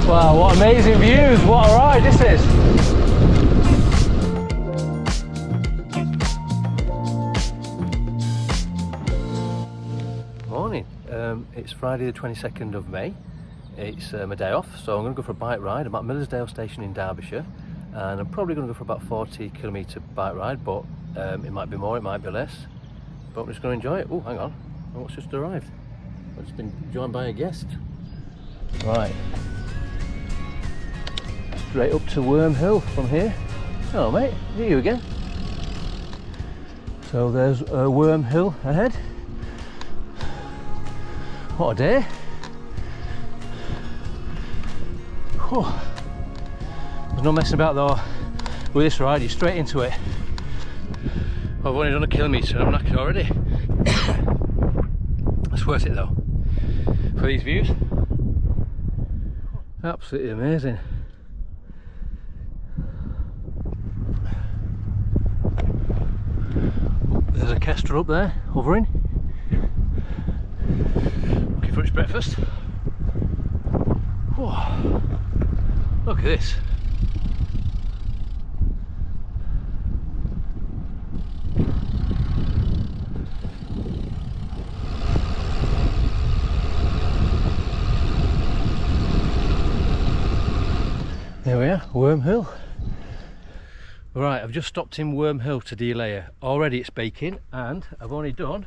Wow, what amazing views, what a ride this is. Morning, it's Friday the 22nd of May. It's my day off, so I'm going to go for a bike ride. I'm at Millersdale station in Derbyshire, and I'm probably going to go for about 40km bike ride, but it might be more, it might be less, but I'm just going to enjoy it. Oh, hang on, what's just arrived? I've just been joined by a guest. Right, straight up to Wormhill from here. Hello mate, is it you again? So there's Wormhill ahead. What a day. Whew. There's no messing about though with this ride, you're straight into it. I've only done a kilometre and I'm knackered already. It's worth it though, for these views. Absolutely amazing. There's a kestrel up there, hovering. Looking for its breakfast. Whoa. Look at this. There we are, Wormhill. Right, I've just stopped in Wormhill to Edale. Already it's baking, and I've only done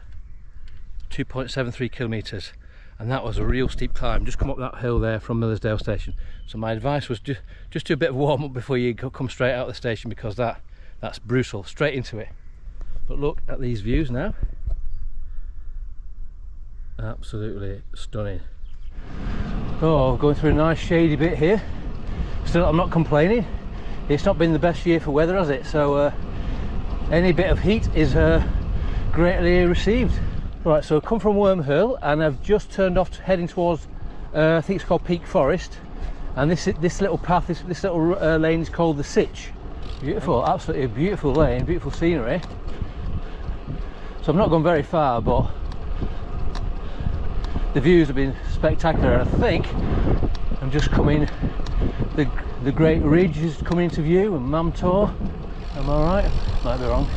2.73 kilometres, and that was a real steep climb. Just come up that hill there from Millersdale station. So my advice was just do a bit of warm up before you come straight out of the station, because that's brutal, straight into it. But look at these views now. Absolutely stunning. Oh, going through a nice shady bit here. Still, I'm not complaining. It's not been the best year for weather, has it? So any bit of heat is greatly received. Right, so I've come from Wormhill and I've just turned off heading towards I think it's called Peak Forest, and this little path, this little lane is called the Sitch. Beautiful, absolutely beautiful lane, beautiful scenery. So I've not gone very far, but the views have been spectacular, and I think I'm just coming, the Great Ridge is coming into view, and Mamtor. Am I right? Might be wrong.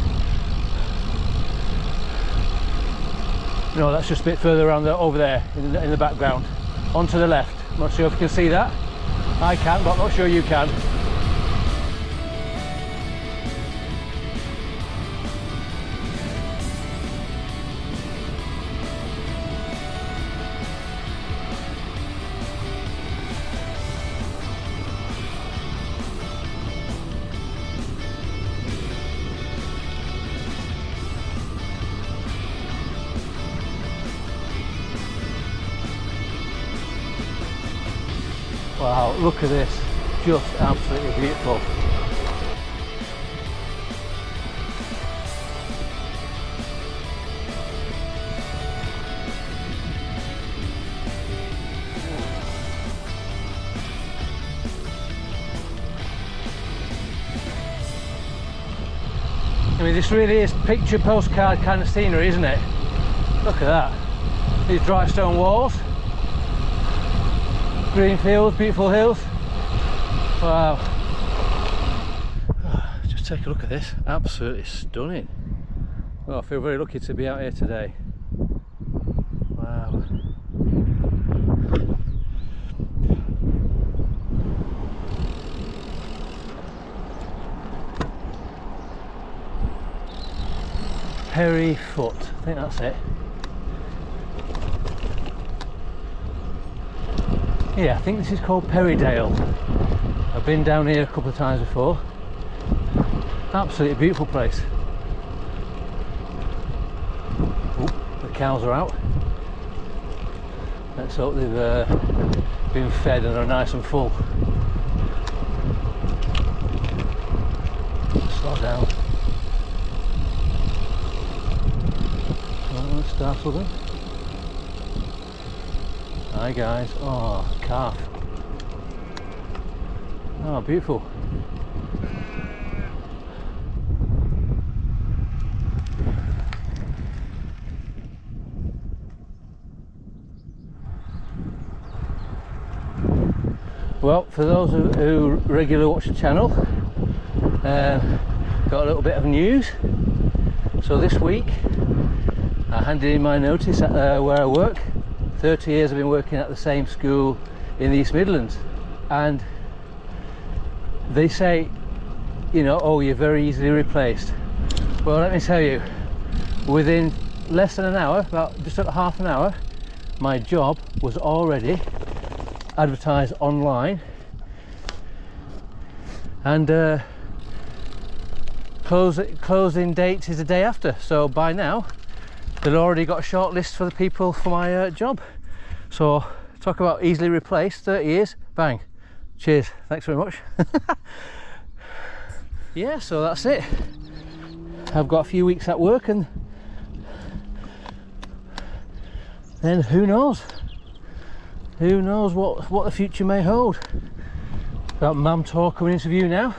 No, that's just a bit further around over there in the background. On to the left. I'm not sure if you can see that. I can, but I'm not sure you can. Wow, look at this, just absolutely beautiful. I mean, this really is picture postcard kind of scenery, isn't it? Look at that, these dry stone walls. Green fields, beautiful hills. Wow. Just take a look at this. Absolutely stunning. Well, I feel very lucky to be out here today. Wow. Perry Foot, I think that's it. Yeah, I think this is called Edale. I've been down here a couple of times before. Absolutely beautiful place. Oh, the cows are out. Let's hope they've been fed and are nice and full. Slow down. Oh, let's startle them. Hi guys. Oh, calf. Oh, beautiful. Well, for those who regularly watch the channel, got a little bit of news. So this week I handed in my notice at where I work. 30 years I've been working at the same school in the East Midlands, and they say, you know, oh, you're very easily replaced. Well, let me tell you, within less than an hour, about just at half an hour, my job was already advertised online, and closing date is the day after. So by now they've already got a short list for the people for my job. So talk about easily replaced, 30 years, bang, cheers, thanks very much. Yeah, so that's it. I've got a few weeks at work, and then who knows what the future may hold. Got Mam Tour coming into view now.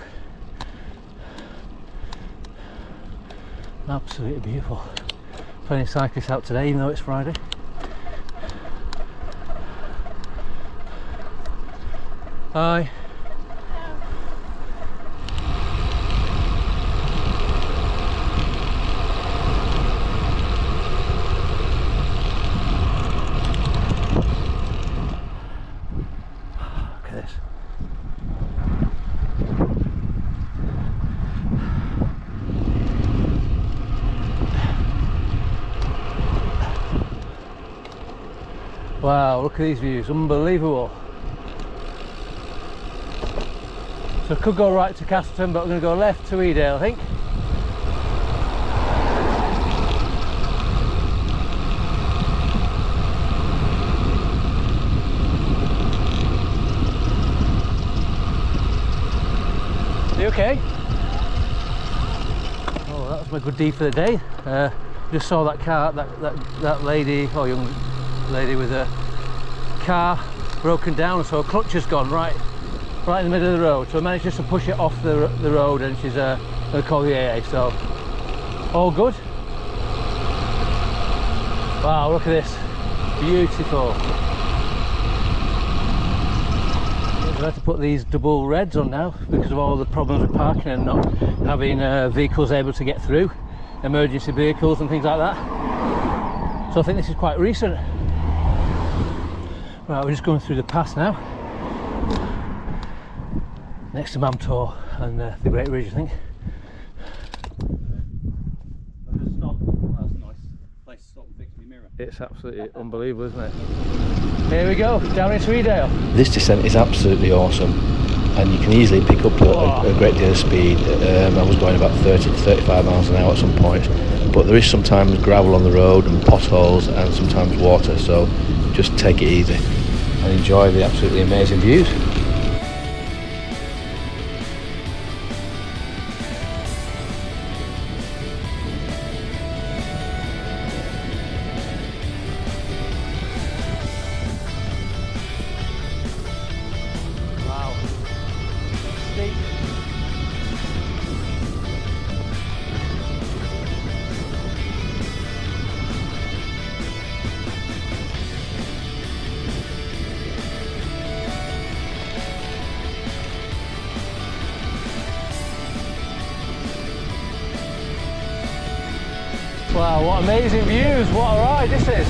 Absolutely beautiful. Plenty of cyclists out today, even though it's Friday. Hi. Look at this. Wow, look at these views, unbelievable. So I could go right to Castleton, but we're going to go left to Edale, I think. Are you okay? Oh, that was my good deed for the day. Just saw that car, that lady, or young lady with a car broken down, so her clutch has gone right in the middle of the road. So I managed just to push it off the road, and she's going to call the AA. So all good. Wow, look at this, beautiful. I've had to put these double reds on now because of all the problems with parking and not having vehicles able to get through, emergency vehicles and things like that. So I think this is quite recent. Right, we're just going through the pass now, next to Mam Tour and the Great Ridge, I think. I've just stopped. That's a nice place to stop and fix my mirror. It's absolutely unbelievable, isn't it? Here we go, down into Edale. This descent is absolutely awesome, and you can easily pick up a great deal of speed. I was going about 30 to 35 miles an hour at some points, but there is sometimes gravel on the road and potholes and sometimes water, so just take it easy and enjoy the absolutely amazing views. Wow. Steep. Wow, what amazing views, what a ride this is.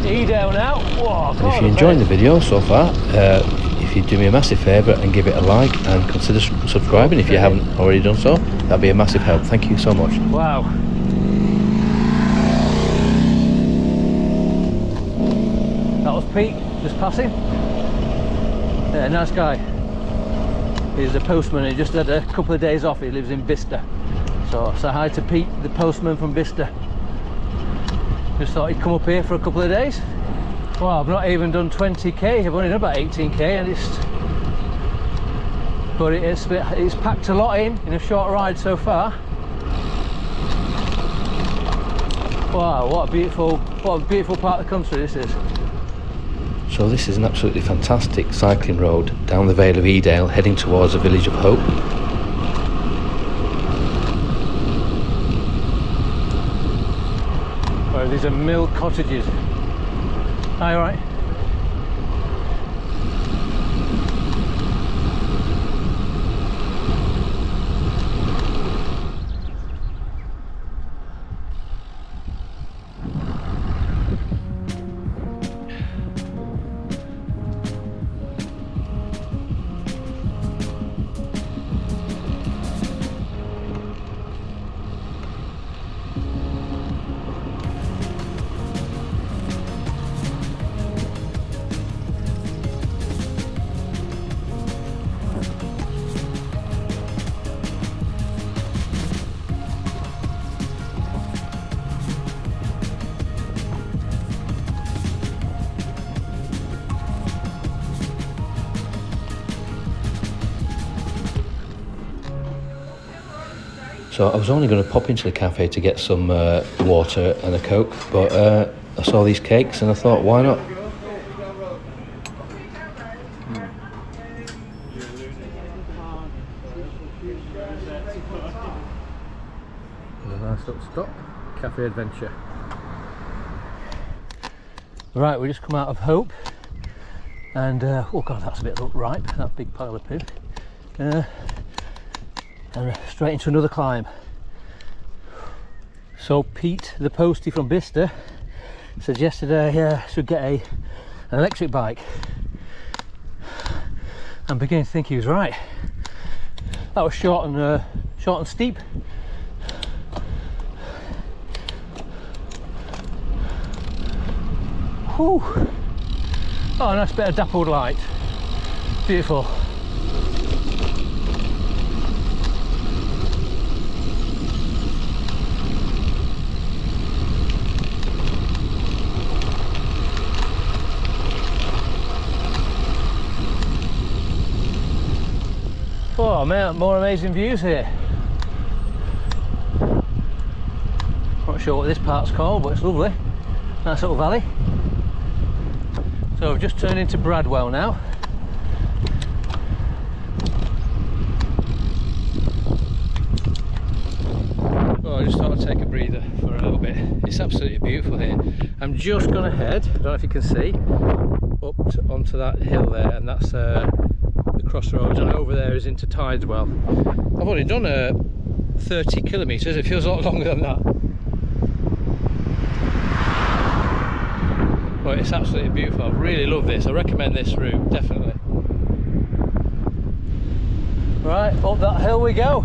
Edale now. Whoa, And if you're enjoying the video so far, if you do me a massive favour and give it a like and consider subscribing if you haven't already done so, that'd be a massive help. Thank you so much. Wow. That was Pete, just passing. Yeah, nice guy. He's a postman, he just had a couple of days off, he lives in Bicester. So say hi to Pete, the postman from Bicester. Just thought he'd come up here for a couple of days. Well, I've not even done 20k, I've only done about 18k, and it's packed a lot in a short ride so far. Wow, what a beautiful part of the country this is. So this is an absolutely fantastic cycling road down the Vale of Edale, heading towards the village of Hope. Oh, these are mill cottages. Hi, all right. So I was only going to pop into the cafe to get some water and a Coke, but I saw these cakes and I thought, why not? A nice little stop, cafe adventure. Right, we just come out of Hope, and oh god, that's a bit ripe, that big pile of poo. And straight into another climb. So Pete, the postie from Bicester, suggested I should get an electric bike. I'm beginning to think he was right. That was short and steep. Whew. Oh, nice bit of dappled light. Beautiful. Oh man, more amazing views here. Not sure what this part's called, but it's lovely. Nice little valley. So I've just turned into Bradwell now. Oh, I just thought I'd take a breather for a little bit. It's absolutely beautiful here. I'm just going to head, I don't know if you can see, up onto that hill there, and that's the crossroads, and over there is into Tideswell. I've only done 30 kilometres, it feels a lot longer than that. But it's absolutely beautiful, I really love this, I recommend this route, definitely. Right, up that hill we go.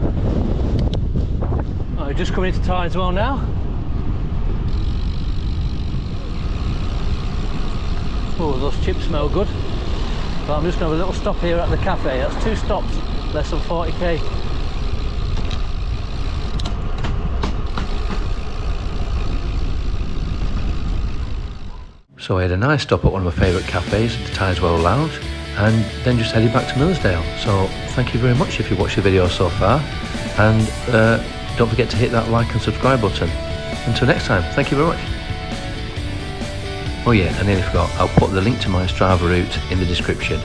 Right, just coming into Tideswell now. Oh, those chips smell good. But I'm just going to have a little stop here at the cafe. That's 2 stops, less than 40k. So I had a nice stop at one of my favourite cafes, the Tideswell Lounge, and then just headed back to Millersdale. So thank you very much if you watched the video so far, and don't forget to hit that like and subscribe button. Until next time, thank you very much. Oh yeah, I nearly forgot, I'll put the link to my Strava route in the description.